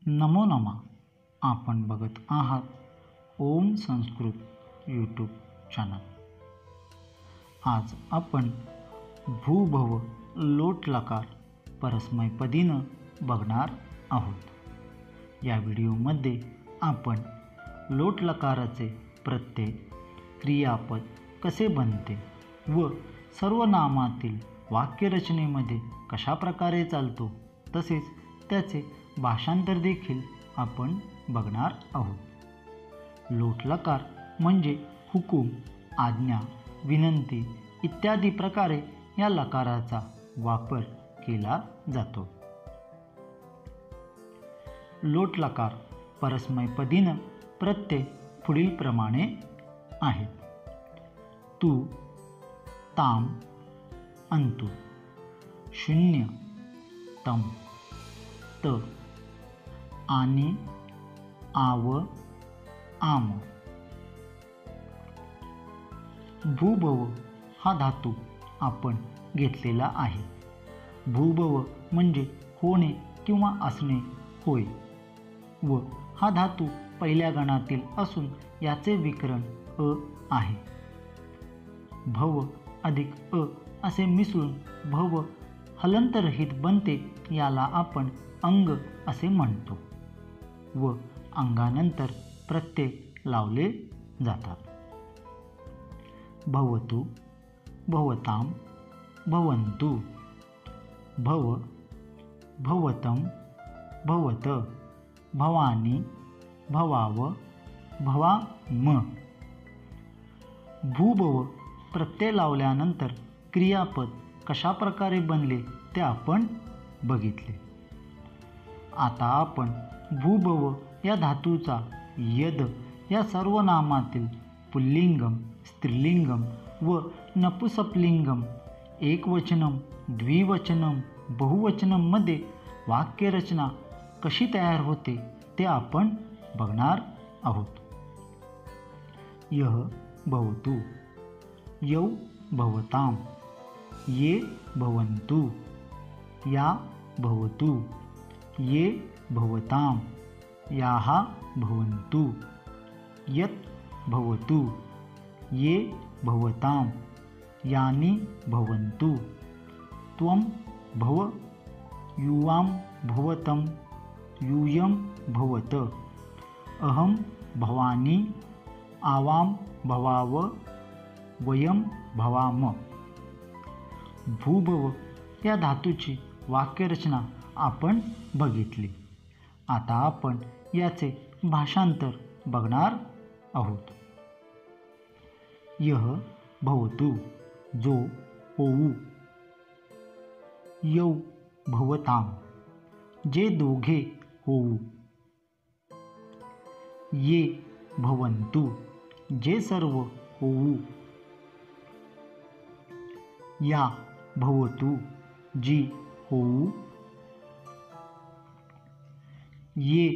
नमो नमः. आपण बघत आहात ओम संस्कृत यूट्यूब चॅनल. आज आपण भूभव लोट लकार परस्मैपदीनं बघणार आहोत. या व्हिडिओमध्ये आपण लोट लकाराचे प्रत्यय, क्रियापद कसे बनते व सर्वनामातील वाक्यरचनेमध्ये कशा प्रकारे चालतो तसेच त्याचे भाषांतर देखील आपण बघणार आहोत. लोट लकार म्हणजे हुकूम, आज्ञा, विनंती इत्यादी प्रकारे या लकाराचा वापर केला जातो. लोट लकार परस्मैपदीनं प्रत्यय पुढील प्रमाणे आहेत. तू, ताम, अंतु, शून्य, तम, त, आणि, आव, आम. भूभव हा धातू आपण घेतलेला आहे. भूभव म्हणजे होणे किंवा असणे होय व हा धातू पहिल्या गणातील असून याचे विकरण अ आहे. भव अधिक अ असे मिसळून भव हलंतरहित बनते. याला आपण अंग असे म्हणतो व अंगानंतर प्रत्यय लावले जातात. भवतु, भवताम, भवन्तु, भव, भवतम, भवत, भवानी, भवाव, भवाम. भूभव प्रत्यय लावल्यानंतर क्रियापद कशा प्रकारे बनले ते आपण बघितले. आता आपण भूभव या धातूचा यद या सर्वनामातील पुल्लिंगम, स्त्रीलिंगम व नपुंसकलिंगम, एकवचनम, द्विवचनम, बहुवचनम मध्ये वाक्यरचना कशी तयार होते ते आपण बघणार आहोत. यह भवतु, यौ भवताम, ये भवन्तु, या भवतु, ये भवताम, याः भवन्तु, यत् भवतु, ये भवताम, यानि भवन्तु, त्वं भव, युवां भवतं, यूयं भवत, अहं भवानि, आवां भवाव, वयं भवाम. भूभव या धातूची वाक्यरचना आपण बघितली. आता आपण याचे भाषांतर बघणार आहोत. यह भवतु जो होऊ, यौ भवताम जे दोघे होऊ, ये भवन्तु जे सर्व होऊ, या भवतु जी होऊ, ये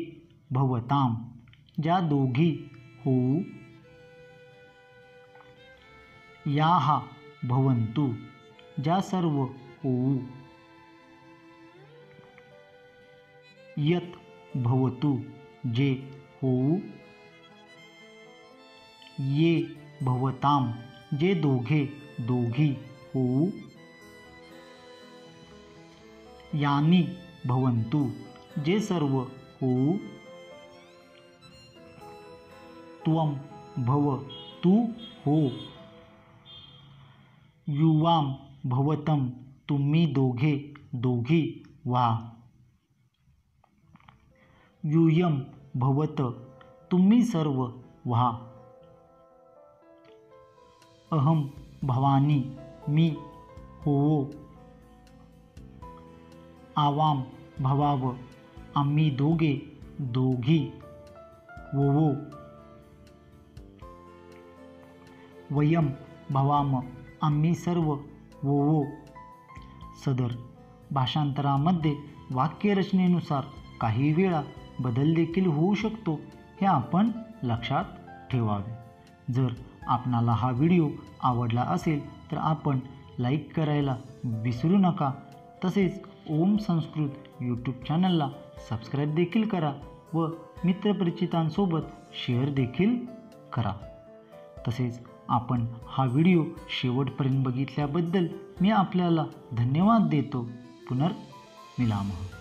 भवताम ज्या दोघी होऊ, याः भवन्तु ज्या सर्व होऊ, यत् भवतु जे होऊ, ये भवताम जे दोघे दोघी होऊ, यानि भवन्तु जे सर्व होऊ, त्वं भव तू हो, युवां भवतं तुम्ही दोघे दोघी व्हा, यूयं भवत तुम्ही सर्व व्हा, अहं भवानी मी होवो, आवां भवाव आम्ही दोघे दोघी वोवो, वयं भवाम आम्ही सर्व वोवो. सदर भाषांतरामध्ये वाक्यरचनेनुसार काही वेळा बदल देखील होऊ शकतो, हे आपण लक्षात ठेवावे. जर आपणाला हा व्हिडिओ आवडला असेल तर आपण लाईक करायला विसरू नका. तसेच ओम संस्कृत यूट्यूब चॅनलला सबस्क्राईब देखील करा व मित्रपरिचितांसोबत शेअर देखील करा. तसेच आपण हा व्हिडिओ शेवटपर्यंत बघितल्याबद्दल मी आपल्याला धन्यवाद देतो. पुनर्मिलामः.